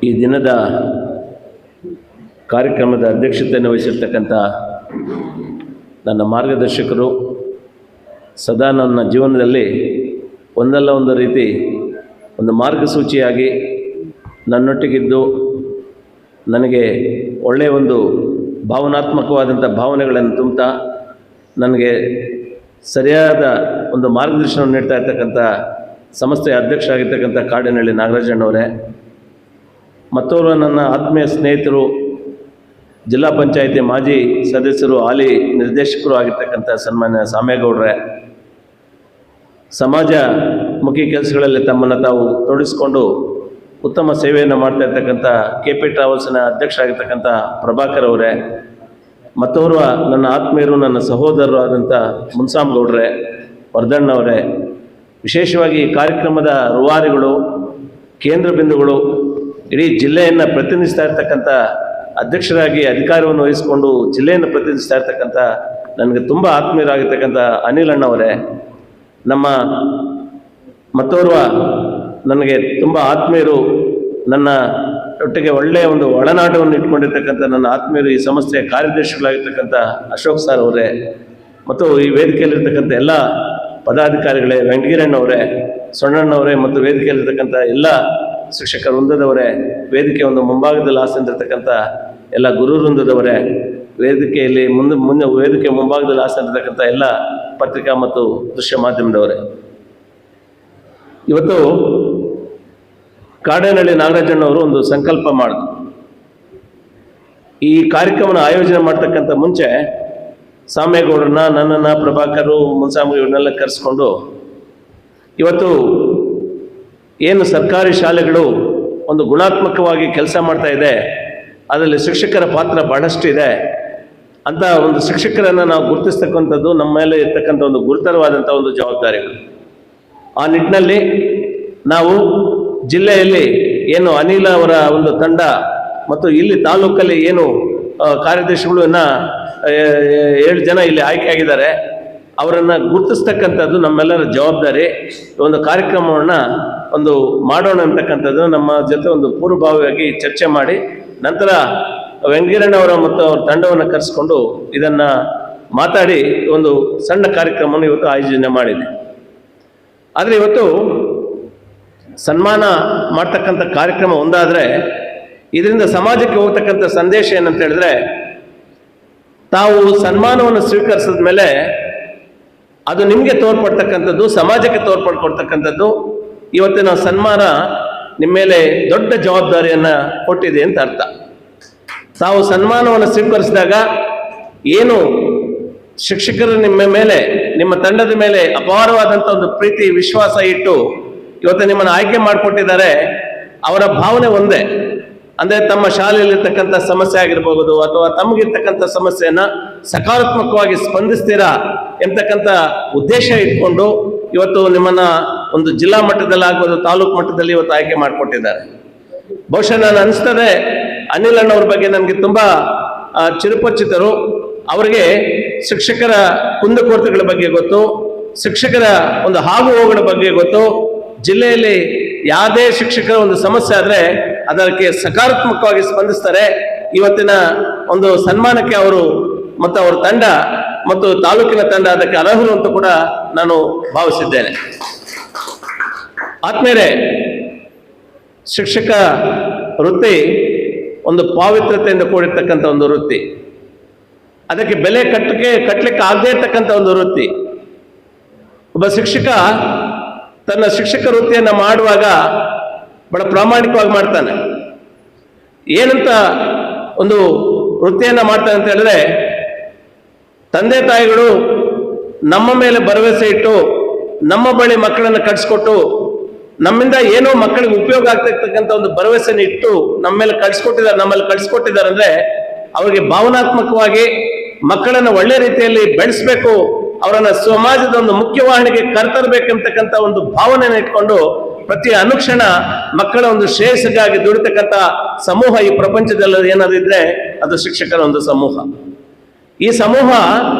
ಈ ದಿನದ ಕಾರ್ಯಕ್ರಮದ ಅಧ್ಯಕ್ಷತೆಯನ್ನು ವಹಿಸಿರ್ತಕ್ಕಂಥ ನನ್ನ ಮಾರ್ಗದರ್ಶಕರು ಸದಾ ನನ್ನ ಜೀವನದಲ್ಲಿ ಒಂದಲ್ಲ ಒಂದು ರೀತಿ ಒಂದು ಮಾರ್ಗಸೂಚಿಯಾಗಿ ನನ್ನೊಟ್ಟಿಗಿದ್ದು ನನಗೆ ಒಳ್ಳೆಯ ಒಂದು ಭಾವನಾತ್ಮಕವಾದಂಥ ಭಾವನೆಗಳನ್ನು ತುಂಬುತ್ತಾ ನನಗೆ ಸರಿಯಾದ ಒಂದು ಮಾರ್ಗದರ್ಶನವನ್ನು ನೀಡ್ತಾ ಇರ್ತಕ್ಕಂಥ ಸಂಸ್ಥೆಯ ಅಧ್ಯಕ್ಷರಾಗಿರ್ತಕ್ಕಂಥ ಕಾಡೇನಹಳ್ಳಿ ನಾಗರಾಜಣ್ಣವರೇ, ಮತ್ತೋರ್ವ ನನ್ನ ಆತ್ಮೀಯ ಸ್ನೇಹಿತರು, ಜಿಲ್ಲಾ ಪಂಚಾಯಿತಿ ಮಾಜಿ ಸದಸ್ಯರು, ಹಾಲಿ ನಿರ್ದೇಶಕರು ಆಗಿರ್ತಕ್ಕಂಥ ಸನ್ಮಾನ್ಯ ಸಾಮೇಗೌಡರೇ, ಸಮಾಜಮುಖಿ ಕೆಲಸಗಳಲ್ಲಿ ತಮ್ಮನ್ನು ತಾವು ತೊಡಗಿಸ್ಕೊಂಡು ಉತ್ತಮ ಸೇವೆಯನ್ನು ಮಾಡ್ತಾ ಇರ್ತಕ್ಕಂಥ KP ಟ್ರಾವೆಲ್ಸ್ನ ಅಧ್ಯಕ್ಷರಾಗಿರ್ತಕ್ಕಂಥ ಪ್ರಭಾಕರ್ ಅವರೇ, ಮತ್ತೋರ್ವ ನನ್ನ ಆತ್ಮೀಯರು, ನನ್ನ ಸಹೋದರರು ಆದಂಥ ಮುನ್ಸಾಮ್ಗೌಡ್ರೆ, ವರ್ಧಣ್ಣವರೇ, ವಿಶೇಷವಾಗಿ ಈ ಕಾರ್ಯಕ್ರಮದ ರೂವಾರಿಗಳು, ಕೇಂದ್ರ ಬಿಂದುಗಳು, ಇಡೀ ಜಿಲ್ಲೆಯನ್ನು ಪ್ರತಿನಿಧಿಸ್ತಾ ಇರ್ತಕ್ಕಂಥ ಅಧ್ಯಕ್ಷರಾಗಿ ಅಧಿಕಾರವನ್ನು ವಹಿಸಿಕೊಂಡು ಜಿಲ್ಲೆಯನ್ನು ಪ್ರತಿನಿಧಿಸ್ತಾ ಇರ್ತಕ್ಕಂಥ ನನಗೆ ತುಂಬ ಆತ್ಮೀಯರಾಗಿರ್ತಕ್ಕಂಥ ಅನಿಲ್ ಅಣ್ಣವರೇ, ನಮ್ಮ ಮತ್ತೋರ್ವ ನನಗೆ ತುಂಬ ಆತ್ಮೀಯರು, ನನ್ನ ಒಟ್ಟಿಗೆ ಒಳ್ಳೆಯ ಒಂದು ಒಳನಾಟವನ್ನು ಇಟ್ಕೊಂಡಿರ್ತಕ್ಕಂಥ ನನ್ನ ಆತ್ಮೀಯರು, ಈ ಸಂಸ್ಥೆಯ ಕಾರ್ಯದರ್ಶಿಗಳಾಗಿರ್ತಕ್ಕಂಥ ಅಶೋಕ್ ಸರ್ ಅವರೇ, ಮತ್ತು ಈ ವೇದಿಕೆಯಲ್ಲಿರ್ತಕ್ಕಂಥ ಎಲ್ಲ ಪದಾಧಿಕಾರಿಗಳೇ, ವೆಂಕಟಗಿರಣ್ಣವರೇ, ಸೊಣ್ಣಣ್ಣವರೇ, ಮತ್ತು ವೇದಿಕೆಯಲ್ಲಿರ್ತಕ್ಕಂಥ ಎಲ್ಲ ಶಿಕ್ಷಕ ವೃಂದದವರೇ, ವೇದಿಕೆ ಒಂದು ಮುಂಭಾಗದಲ್ಲಿ ಆಸನಿರ್ತಕ್ಕಂಥ ಎಲ್ಲ ಗುರು ವೃಂದದವರೇ, ವೇದಿಕೆಯಲ್ಲಿ ಮುಂದೆ ವೇದಿಕೆ ಮುಂಭಾಗದಲ್ಲಿ ಆಸನಿರ್ತಕ್ಕಂಥ ಎಲ್ಲ ಪತ್ರಿಕಾ ಮತ್ತು ದೃಶ್ಯ ಮಾಧ್ಯಮದವರೇ, ಇವತ್ತು ಕಾಡೇನಹಳ್ಳಿ ನಾಗರಾಜಣ್ಣವರು ಒಂದು ಸಂಕಲ್ಪ ಮಾಡಿದ್ರು. ಈ ಕಾರ್ಯಕ್ರಮನ ಆಯೋಜನೆ ಮಾಡ್ತಕ್ಕಂಥ ಮುಂಚೆ ಸಾಮೇಗೌಡರನ್ನ, ನನ್ನನ್ನು, ಪ್ರಭಾಕರು, ಮುನ್ಸಾಮಿ ಇವ್ರನ್ನೆಲ್ಲ ಕರೆಸ್ಕೊಂಡು ಇವತ್ತು ಏನು ಸರ್ಕಾರಿ ಶಾಲೆಗಳು ಒಂದು ಗುಣಾತ್ಮಕವಾಗಿ ಕೆಲಸ ಮಾಡ್ತಾ ಇದೆ, ಅದರಲ್ಲಿ ಶಿಕ್ಷಕರ ಪಾತ್ರ ಬಹಳಷ್ಟಿದೆ ಅಂತ ಒಂದು ಶಿಕ್ಷಕರನ್ನು ನಾವು ಗುರುತಿಸ್ತಕ್ಕಂಥದ್ದು ನಮ್ಮ ಮೇಲೆ ಇರ್ತಕ್ಕಂಥ ಒಂದು ಗುರುತರವಾದಂಥ ಒಂದು ಜವಾಬ್ದಾರಿಗಳು. ಆ ನಿಟ್ಟಿನಲ್ಲಿ ನಾವು ಜಿಲ್ಲೆಯಲ್ಲಿ ಏನು ಅನಿಲ್ ಅವರ ಒಂದು ತಂಡ ಮತ್ತು ಇಲ್ಲಿ ತಾಲೂಕಲ್ಲಿ ಏನು ಕಾರ್ಯದರ್ಶಿಗಳು 7 ಜನ ಇಲ್ಲಿ ಆಯ್ಕೆಯಾಗಿದ್ದಾರೆ, ಅವರನ್ನು ಗುರುತಿಸ್ತಕ್ಕಂಥದ್ದು ನಮ್ಮೆಲ್ಲರ ಜವಾಬ್ದಾರಿ. ಒಂದು ಕಾರ್ಯಕ್ರಮವನ್ನು ಒಂದು ಮಾಡೋಣ ಅಂತಕ್ಕಂಥದ್ದು ನಮ್ಮ ಜೊತೆ ಒಂದು ಪೂರ್ವಭಾವಿಯಾಗಿ ಚರ್ಚೆ ಮಾಡಿ ನಂತರ ವೆಂಕಟಗಿರಣ್ಣವರ ಮತ್ತು ಅವ್ರ ತಂಡವನ್ನು ಕರೆಸ್ಕೊಂಡು ಇದನ್ನು ಮಾತಾಡಿ ಒಂದು ಸಣ್ಣ ಕಾರ್ಯಕ್ರಮವನ್ನು ಇವತ್ತು ಆಯೋಜನೆ ಮಾಡಿದೆ. ಆದರೆ ಇವತ್ತು ಸನ್ಮಾನ ಮಾಡ್ತಕ್ಕಂಥ ಕಾರ್ಯಕ್ರಮ ಒಂದಾದರೆ ಇದರಿಂದ ಸಮಾಜಕ್ಕೆ ಹೋಗ್ತಕ್ಕಂಥ ಸಂದೇಶ ಏನಂತ ಹೇಳಿದ್ರೆ, ತಾವು ಸನ್ಮಾನವನ್ನು ಸ್ವೀಕರಿಸಿದ ಮೇಲೆ ಅದು ನಿಮಗೆ ತೋರ್ಪಡ್ತಕ್ಕಂಥದ್ದು, ಸಮಾಜಕ್ಕೆ ತೋರ್ಪಡ್ಕೊಡ್ತಕ್ಕಂಥದ್ದು. ಇವತ್ತಿನ ಸನ್ಮಾನ ನಿಮ್ಮ ಮೇಲೆ ದೊಡ್ಡ ಜವಾಬ್ದಾರಿಯನ್ನು ಕೊಟ್ಟಿದೆ ಅಂತ ಅರ್ಥ. ತಾವು ಸನ್ಮಾನವನ್ನು ಸ್ವೀಕರಿಸಿದಾಗ ಏನು ಶಿಕ್ಷಕರು ನಿಮ್ಮ ಮೇಲೆ, ನಿಮ್ಮ ತಂಡದ ಮೇಲೆ ಅಪಾರವಾದಂಥ ಒಂದು ಪ್ರೀತಿ ವಿಶ್ವಾಸ ಇಟ್ಟು ಇವತ್ತು ನಿಮ್ಮನ್ನು ಆಯ್ಕೆ ಮಾಡಿಕೊಟ್ಟಿದ್ದಾರೆ, ಅವರ ಭಾವನೆ ಒಂದೇ, ಅಂದರೆ ತಮ್ಮ ಶಾಲೆಯಲ್ಲಿರ್ತಕ್ಕಂಥ ಸಮಸ್ಯೆ ಆಗಿರ್ಬೋದು ಅಥವಾ ತಮಗಿರ್ತಕ್ಕಂಥ ಸಮಸ್ಯೆಯನ್ನು ಸಕಾರಾತ್ಮಕವಾಗಿ ಸ್ಪಂದಿಸ್ತೀರಾ ಎಂಬತಕ್ಕಂಥ ಉದ್ದೇಶ ಇಟ್ಕೊಂಡು ಇವತ್ತು ನಿಮ್ಮನ್ನು ಒಂದು ಜಿಲ್ಲಾ ಮಟ್ಟದಲ್ಲಿ ಆಗ್ಬೋದು, ತಾಲೂಕು ಮಟ್ಟದಲ್ಲಿ ಇವತ್ತು ಆಯ್ಕೆ ಮಾಡಿಕೊಟ್ಟಿದ್ದಾರೆ. ಬಹುಶಃ ನಾನು ಅನಿಸ್ತದೆ ಅನಿಲ್ ಅಣ್ಣವ್ರ ಬಗ್ಗೆ ನನಗೆ ತುಂಬ ಚಿರಪರಿಚಿತರು. ಅವರಿಗೆ ಶಿಕ್ಷಕರ ಕುಂದುಕೊರತೆಗಳ ಬಗ್ಗೆ ಗೊತ್ತು, ಶಿಕ್ಷಕರ ಒಂದು ಆಗು ಹೋಗುಗಳ ಬಗ್ಗೆ ಗೊತ್ತು. ಜಿಲ್ಲೆಯಲ್ಲಿ ಯಾವುದೇ ಶಿಕ್ಷಕರ ಒಂದು ಸಮಸ್ಯೆ ಆದರೆ ಅದಕ್ಕೆ ಸಕಾರಾತ್ಮಕವಾಗಿ ಸ್ಪಂದಿಸ್ತಾರೆ. ಇವತ್ತಿನ ಒಂದು ಸನ್ಮಾನಕ್ಕೆ ಅವರು ಮತ್ತು ಅವರ ತಂಡ ಮತ್ತು ತಾಲೂಕಿನ ತಂಡ ಅದಕ್ಕೆ ಅರ್ಹರು ಅಂತ ಕೂಡ ನಾನು ಭಾವಿಸಿದ್ದೇನೆ. ಆದ್ಮೇಲೆ ಶಿಕ್ಷಕ ವೃತ್ತಿ ಒಂದು ಪಾವಿತ್ರತೆಯಿಂದ ಕೂಡಿರ್ತಕ್ಕಂಥ ಒಂದು ವೃತ್ತಿ, ಅದಕ್ಕೆ ಬೆಲೆ ಕಟ್ಟಲಿಕ್ಕೆ ಆಗದೇ ಇರ್ತಕ್ಕಂಥ ಒಂದು ವೃತ್ತಿ. ಒಬ್ಬ ಶಿಕ್ಷಕ ತನ್ನ ಶಿಕ್ಷಕ ವೃತ್ತಿಯನ್ನು ಮಾಡುವಾಗ ಬಹಳ ಪ್ರಾಮಾಣಿಕವಾಗಿ ಮಾಡ್ತಾನೆ. ಏನಂತ ಒಂದು ವೃತ್ತಿಯನ್ನು ಮಾಡ್ತಾನೆ ಅಂತ ಹೇಳಿದ್ರೆ, ತಂದೆ ತಾಯಿಗಳು ನಮ್ಮ ಮೇಲೆ ಭರವಸೆ ಇಟ್ಟು ನಮ್ಮ ಬಳಿ ಮಕ್ಕಳನ್ನು ಕಳಿಸ್ಕೊಟ್ಟು ನಮ್ಮಿಂದ ಏನೋ ಮಕ್ಕಳಿಗೆ ಉಪಯೋಗ ಆಗ್ತಿರ್ತಕ್ಕಂಥ ಒಂದು ಭರವಸೆನ ಇಟ್ಟು ನಮ್ಮಲ್ಲಿ ಕಳಿಸ್ಕೊಟ್ಟಿದ್ದಾರೆ ಅಂದ್ರೆ ಅವರಿಗೆ ಭಾವನಾತ್ಮಕವಾಗಿ ಮಕ್ಕಳನ್ನು ಒಳ್ಳೆ ರೀತಿಯಲ್ಲಿ ಬೆಳೆಸಬೇಕು, ಅವರನ್ನ ಸಮಾಜದ ಒಂದು ಮುಖ್ಯವಾಹಿನಿಗೆ ಕರ್ತರಬೇಕಂತಕ್ಕಂಥ ಒಂದು ಭಾವನೆಯನ್ನು ಇಟ್ಕೊಂಡು ಪ್ರತಿ ಅನುಕ್ಷಣ ಮಕ್ಕಳ ಒಂದು ಶ್ರೇಯಸ್ಸಿಗಾಗಿ ದುಡಿತಕ್ಕಂಥ ಸಮೂಹ ಈ ಪ್ರಪಂಚದಲ್ಲಿ ಏನಾದ್ರು ಇದ್ರೆ ಅದು ಶಿಕ್ಷಕರ ಒಂದು ಸಮೂಹ. ಈ ಸಮೂಹ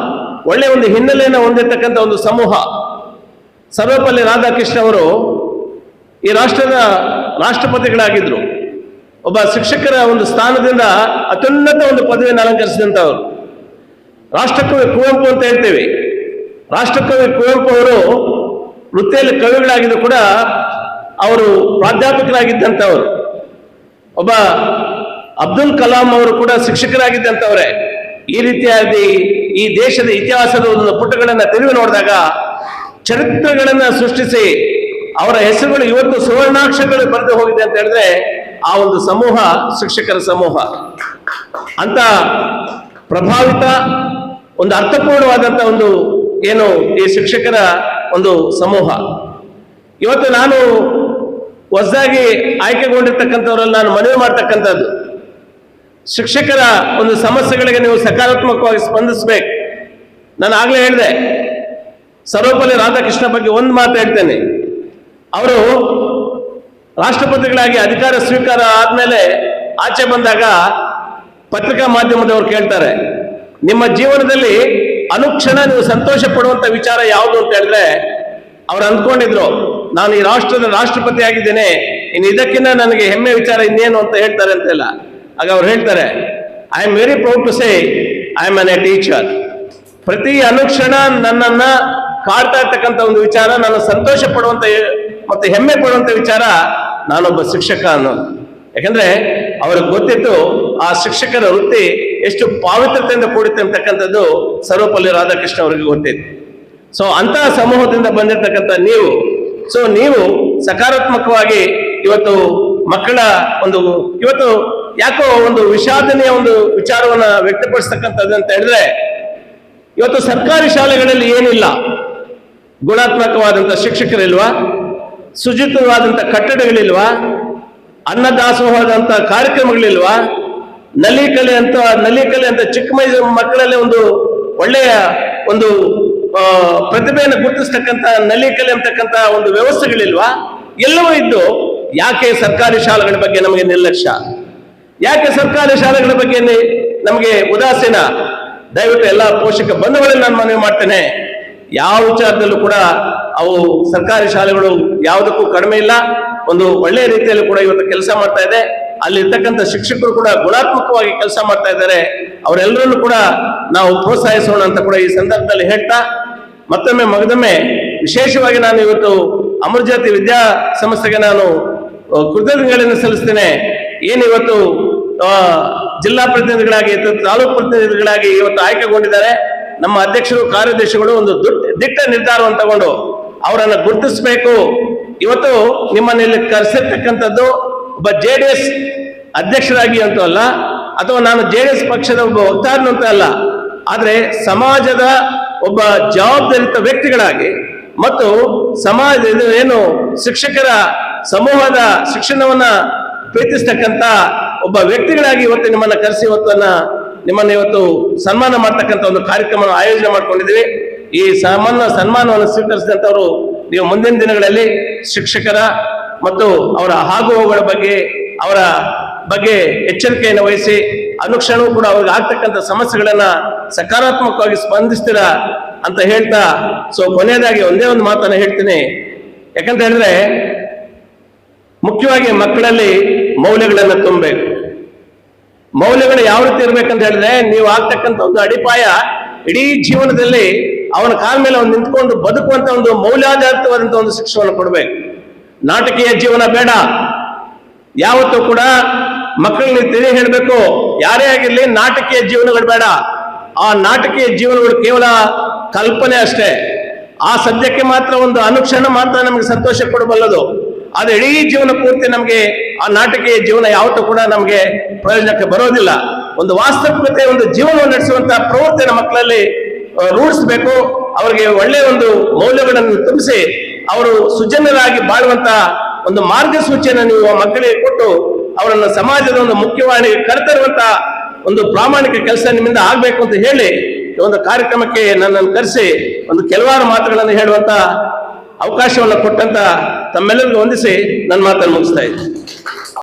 ಒಳ್ಳೆ ಒಂದು ಹಿನ್ನೆಲೆಯನ್ನು ಹೊಂದಿರತಕ್ಕಂಥ ಒಂದು ಸಮೂಹ. ಸರ್ವಪಲ್ಲಿ ರಾಧಾಕೃಷ್ಣ ಅವರು ಈ ರಾಷ್ಟ್ರದ ರಾಷ್ಟ್ರಪತಿಗಳಾಗಿದ್ರು. ಒಬ್ಬ ಶಿಕ್ಷಕರ ಒಂದು ಸ್ಥಾನದಿಂದ ಅತ್ಯುನ್ನತ ಒಂದು ಪದವಿಯನ್ನು ಅಲಂಕರಿಸಿದಂಥವ್ರು. ರಾಷ್ಟ್ರಕವಿ ಕುವೆಂಪು ಅಂತ ಹೇಳ್ತೇವೆ. ರಾಷ್ಟ್ರಕವಿ ಕುವೆಂಪು ಅವರು ವೃತ್ತಿಯಲ್ಲಿ ಕವಿಗಳಾಗಿದ್ದು ಕೂಡ ಅವರು ಪ್ರಾಧ್ಯಾಪಕರಾಗಿದ್ದಂಥವ್ರು. ಒಬ್ಬ ಅಬ್ದುಲ್ ಕಲಾಂ ಅವರು ಕೂಡ ಶಿಕ್ಷಕರಾಗಿದ್ದಂಥವ್ರೆ. ಈ ರೀತಿಯಾಗಿ ಈ ದೇಶದ ಇತಿಹಾಸದ ಒಂದು ಪುಟಗಳನ್ನು ತಿರುಗಿ ನೋಡಿದಾಗ ಚರಿತ್ರೆಗಳನ್ನ ಸೃಷ್ಟಿಸಿ ಅವರ ಹೆಸರುಗಳು ಇವತ್ತು ಸುವರ್ಣಾಕ್ಷರಗಳು ಬರೆದು ಹೋಗಿದೆ ಅಂತ ಹೇಳಿದ್ರೆ ಆ ಒಂದು ಸಮೂಹ ಶಿಕ್ಷಕರ ಸಮೂಹ. ಅಂತ ಪ್ರಭಾವಿತ ಒಂದು ಅರ್ಥಪೂರ್ಣವಾದಂಥ ಒಂದು ಏನು ಈ ಶಿಕ್ಷಕರ ಒಂದು ಸಮೂಹ. ಇವತ್ತು ನಾನು ಹೊಸದಾಗಿ ಆಯ್ಕೆಗೊಂಡಿರ್ತಕ್ಕಂಥವರಲ್ಲಿ ನಾನು ಮನವಿ ಮಾಡ್ತಕ್ಕಂಥದ್ದು, ಶಿಕ್ಷಕರ ಒಂದು ಸಮಸ್ಯೆಗಳಿಗೆ ನೀವು ಸಕಾರಾತ್ಮಕವಾಗಿ ಸ್ಪಂದಿಸಬೇಕು. ನಾನು ಆಗ್ಲೇ ಹೇಳಿದೆ, ಸರ್ವಪಲ್ಲಿ ರಾಧಾಕೃಷ್ಣ ಬಗ್ಗೆ ಒಂದು ಮಾತು ಹೇಳ್ತೇನೆ. ಅವರು ರಾಷ್ಟ್ರಪತಿಗಳಾಗಿ ಅಧಿಕಾರ ಸ್ವೀಕಾರ ಆದ್ಮೇಲೆ ಆಚೆ ಬಂದಾಗ ಪತ್ರಿಕಾ ಮಾಧ್ಯಮದವರು ಕೇಳ್ತಾರೆ, ನಿಮ್ಮ ಜೀವನದಲ್ಲಿ ಅನುಕ್ಷಣ ನೀವು ಸಂತೋಷ ಪಡುವಂತ ವಿಚಾರ ಯಾವುದು ಅಂತ ಹೇಳಿದ್ರೆ ಅವ್ರು ಅಂದ್ಕೊಂಡಿದ್ರು, ನಾನು ಈ ರಾಷ್ಟ್ರದ ರಾಷ್ಟ್ರಪತಿ ಆಗಿದ್ದೇನೆ, ಇನ್ನು ಇದಕ್ಕಿಂತ ನನಗೆ ಹೆಮ್ಮೆ ವಿಚಾರ ಇನ್ನೇನು ಅಂತ ಹೇಳ್ತಾರೆ ಅಂತೆಲ್ಲ. ಆಗ ಅವ್ರು ಹೇಳ್ತಾರೆ, I am very proud to say I am a teacher. ಪ್ರತಿ ಅನುಕ್ಷಣ ನನ್ನನ್ನ ಕಾಡ್ತಾ ಇರ್ತಕ್ಕಂಥ ಒಂದು ವಿಚಾರ, ನಾನು ಸಂತೋಷ ಪಡುವಂತ ಮತ್ತೆ ಹೆಮ್ಮೆ ಪಡುವಂತ ವಿಚಾರ ನಾನೊಬ್ಬ ಶಿಕ್ಷಕ ಅನ್ನೋದು. ಯಾಕಂದ್ರೆ ಅವ್ರಿಗೆ ಗೊತ್ತಿತ್ತು ಆ ಶಿಕ್ಷಕರ ವೃತ್ತಿ ಎಷ್ಟು ಪಾವಿತ್ರತೆಯಿಂದ ಕೂಡುತ್ತೆ ಅಂತಕ್ಕಂಥದ್ದು ಸರ್ವಪಲ್ಲಿ ರಾಧಾಕೃಷ್ಣ ಅವರಿಗೆ ಗೊತ್ತಿತ್ತು. ಸೊ ಅಂತಹ ಸಮೂಹದಿಂದ ಬಂದಿರತಕ್ಕಂಥ ನೀವು ಸಕಾರಾತ್ಮಕವಾಗಿ ಇವತ್ತು ಮಕ್ಕಳ ಒಂದು ಇವತ್ತು ಯಾಕೋ ಒಂದು ವಿಷಾದನೆಯ ಒಂದು ವಿಚಾರವನ್ನ ವ್ಯಕ್ತಪಡಿಸ್ತಕ್ಕಂಥದ್ದು ಅಂತ ಹೇಳಿದ್ರೆ, ಇವತ್ತು ಸರ್ಕಾರಿ ಶಾಲೆಗಳಲ್ಲಿ ಏನಿಲ್ಲ, ಗುಣಾತ್ಮಕವಾದಂಥ ಶಿಕ್ಷಕರಿಲ್ವಾ, ಶುಚಿತ್ವವಾದಂಥ ಕಟ್ಟಡಗಳಿಲ್ವಾ, ಅನ್ನದಾಸೋಹದಂಥ ಕಾರ್ಯಕ್ರಮಗಳಿಲ್ವಾ, ನಲಿಕಲೆ ಅಂತ ಚಿಕ್ಕ ಮಕ್ಕಳಲ್ಲಿ ಒಂದು ಒಳ್ಳೆಯ ಒಂದು ಪ್ರತಿಭೆಯನ್ನು ಗುರುತಿಸ್ತಕ್ಕಂಥ ನಲಿಕಲೆ ಅಂತಕ್ಕಂಥ ಒಂದು ವ್ಯವಸ್ಥೆಗಳಿಲ್ವಾ? ಎಲ್ಲವೂ ಇದ್ದು ಯಾಕೆ ಸರ್ಕಾರಿ ಶಾಲೆಗಳ ಬಗ್ಗೆ ನಮಗೆ ನಿರ್ಲಕ್ಷ್ಯ? ಯಾಕೆ ಸರ್ಕಾರಿ ಶಾಲೆಗಳ ಬಗ್ಗೆ ನಮಗೆ ಉದಾಸೀನ? ದಯವಿಟ್ಟು ಎಲ್ಲ ಪೋಷಕ ಬಂಧುಗಳಲ್ಲಿ ನಾನು ಮನವಿ ಮಾಡ್ತೇನೆ, ಯಾವ ವಿಚಾರದಲ್ಲೂ ಕೂಡ ಅವು ಸರ್ಕಾರಿ ಶಾಲೆಗಳು ಯಾವುದಕ್ಕೂ ಕಡಿಮೆ ಇಲ್ಲ, ಒಂದು ಒಳ್ಳೆಯ ರೀತಿಯಲ್ಲಿ ಕೂಡ ಇವತ್ತು ಕೆಲಸ ಮಾಡ್ತಾ ಇದೆ. ಅಲ್ಲಿರ್ತಕ್ಕಂಥ ಶಿಕ್ಷಕರು ಕೂಡ ಗುಣಾತ್ಮಕವಾಗಿ ಕೆಲಸ ಮಾಡ್ತಾ ಇದ್ದಾರೆ. ಅವರೆಲ್ಲರನ್ನು ಕೂಡ ನಾವು ಪ್ರೋತ್ಸಾಹಿಸೋಣ ಅಂತ ಕೂಡ ಈ ಸಂದರ್ಭದಲ್ಲಿ ಹೇಳ್ತಾ, ಮಗದೊಮ್ಮೆ ವಿಶೇಷವಾಗಿ ನಾನು ಇವತ್ತು ಅಮರಜ್ಯೋತಿ ವಿದ್ಯಾ ಸಂಸ್ಥೆಗೆ ನಾನು ಕೃತಜ್ಞತೆಗಳನ್ನು ಸಲ್ಲಿಸ್ತೇನೆ. ಏನಿವತ್ತು ಜಿಲ್ಲಾ ಪ್ರತಿನಿಧಿಗಳಾಗಿ ತಾಲೂಕು ಪ್ರತಿನಿಧಿಗಳಾಗಿ ಇವತ್ತು ಆಯ್ಕೆಗೊಂಡಿದ್ದಾರೆ. ನಮ್ಮ ಅಧ್ಯಕ್ಷರು ಕಾರ್ಯದರ್ಶಿಗಳು ಒಂದು ದಿಟ್ಟ ನಿರ್ಧಾರವನ್ನು ತಗೊಂಡು ಅವರನ್ನು ಗುರುತಿಸಬೇಕು. ಇವತ್ತು ನಿಮ್ಮನ್ನಲ್ಲಿ ಕರೆಸಿರ್ತಕ್ಕಂಥದ್ದು ಒಬ್ಬ JDS ಅಧ್ಯಕ್ಷರಾಗಿ ಅಂತೂ ಅಲ್ಲ, ಅಥವಾ ನಾನು JDS ಪಕ್ಷದ ಒಬ್ಬ ವಕ್ತಾರನು ಅಂತ ಅಲ್ಲ, ಆದ್ರೆ ಸಮಾಜದ ಒಬ್ಬ ಜವಾಬ್ದಾರಿತ ವ್ಯಕ್ತಿಗಳಾಗಿ ಮತ್ತು ಏನು ಶಿಕ್ಷಕರ ಸಮೂಹದ ಶಿಕ್ಷಣವನ್ನ ಪ್ರೀತಿಸ್ತಕ್ಕಂಥ ಒಬ್ಬ ವ್ಯಕ್ತಿಗಳಾಗಿ ಇವತ್ತು ನಿಮ್ಮನ್ನ ಕರೆಸಿ ನಿಮ್ಮನ್ನ ಇವತ್ತು ಸನ್ಮಾನ ಮಾಡ್ತಕ್ಕಂಥ ಒಂದು ಕಾರ್ಯಕ್ರಮ ಆಯೋಜನೆ ಮಾಡ್ಕೊಂಡಿದ್ದೀವಿ. ಈ ಸನ್ಮಾನವನ್ನು ಸ್ವೀಕರಿಸಿದಂಥವರು ನೀವು ಮುಂದಿನ ದಿನಗಳಲ್ಲಿ ಶಿಕ್ಷಕರ ಮತ್ತು ಅವರ ಆಗುಹೋಗುಗಳ ಬಗ್ಗೆ ಎಚ್ಚರಿಕೆಯನ್ನು ವಹಿಸಿ ಅನುಕ್ಷಣವೂ ಕೂಡ ಅವ್ರಿಗೆ ಆಗ್ತಕ್ಕಂಥ ಸಮಸ್ಯೆಗಳನ್ನ ಸಕಾರಾತ್ಮಕವಾಗಿ ಸ್ಪಂದಿಸ್ತೀರಾ ಅಂತ ಹೇಳ್ತಾ, ಸೊ ಕೊನೆಯದಾಗಿ ಒಂದೇ ಒಂದು ಮಾತನ್ನು ಹೇಳ್ತೀನಿ. ಯಾಕಂತ ಹೇಳಿದ್ರೆ ಮುಖ್ಯವಾಗಿ ಮಕ್ಕಳಲ್ಲಿ ಮೌಲ್ಯಗಳನ್ನು ತುಂಬಬೇಕು. ಮೌಲ್ಯಗಳು ಯಾವ ರೀತಿ ಇರ್ಬೇಕಂತ ಹೇಳಿದ್ರೆ, ನೀವು ಆಗ್ತಕ್ಕಂಥ ಒಂದು ಅಡಿಪಾಯ ಇಡೀ ಜೀವನದಲ್ಲಿ ಅವನ ಕಾಲ ಮೇಲೆ ಅವ್ನು ನಿಂತ್ಕೊಂಡು ಬದುಕುವಂತ ಒಂದು ಮೌಲ್ಯಾಧಾರಿತವಾದಂತ ಒಂದು ಶಿಕ್ಷಣವನ್ನು ಕೊಡ್ಬೇಕು. ನಾಟಕೀಯ ಜೀವನ ಬೇಡ. ಯಾವತ್ತೂ ಕೂಡ ಮಕ್ಕಳನ್ನ ತಿಳಿ ಹೇಳ್ಬೇಕು, ಯಾರೇ ಆಗಿರ್ಲಿ ನಾಟಕೀಯ ಜೀವನಗಳು ಬೇಡ. ಆ ನಾಟಕೀಯ ಜೀವನಗಳು ಕೇವಲ ಕಲ್ಪನೆ ಅಷ್ಟೇ. ಆ ಸದ್ಯಕ್ಕೆ ಮಾತ್ರ ಒಂದು ಅನುಕ್ಷಣ ಮಾತ್ರ ನಮಗೆ ಸಂತೋಷ ಕೊಡಬಲ್ಲದು. ಆದ್ರೆ ಇಡೀ ಜೀವನ ಪೂರ್ತಿ ನಮಗೆ ಆ ನಾಟಕೀಯ ಜೀವನ ಯಾವತ್ತೂ ಕೂಡ ನಮಗೆ ಪ್ರಯೋಜನಕ್ಕೆ ಬರೋದಿಲ್ಲ. ಒಂದು ವಾಸ್ತವಿಕತೆ, ಒಂದು ಜೀವನವನ್ನು ನಡೆಸುವಂತಹ ಪ್ರವೃತ್ತಿಯನ್ನು ಮಕ್ಕಳಲ್ಲಿ ರೂಢಿಸಬೇಕು. ಅವರಿಗೆ ಒಳ್ಳೆಯ ಒಂದು ಮೌಲ್ಯಗಳನ್ನು ತುಂಬಿಸಿ ಅವರು ಸುಜನರಾಗಿ ಬಾಳುವಂತ ಒಂದು ಮಾರ್ಗಸೂಚಿಯನ್ನು ನೀವು ಮಕ್ಕಳಿಗೆ ಕೊಟ್ಟು ಅವರನ್ನು ಸಮಾಜದ ಒಂದು ಮುಖ್ಯವಾಹಿನಿಗೆ ಕರೆತರುವಂತ ಒಂದು ಪ್ರಾಮಾಣಿಕ ಕೆಲಸ ನಿಮ್ಮಿಂದ ಆಗ್ಬೇಕು ಅಂತ ಹೇಳಿ ಈ ಒಂದು ಕಾರ್ಯಕ್ರಮಕ್ಕೆ ನನ್ನನ್ನು ಕರೆಸಿ ಒಂದು ಕೆಲವಾರು ಮಾತುಗಳನ್ನು ಹೇಳುವಂತ ಅವಕಾಶವನ್ನು ಕೊಟ್ಟಂತ ತಮ್ಮೆಲ್ಲರಿಗೂ ವಂದಿಸಿ ನನ್ನ ಮಾತನ್ನು ಮುಗಿಸ್ತಾ ಇದ್ದೀನಿ.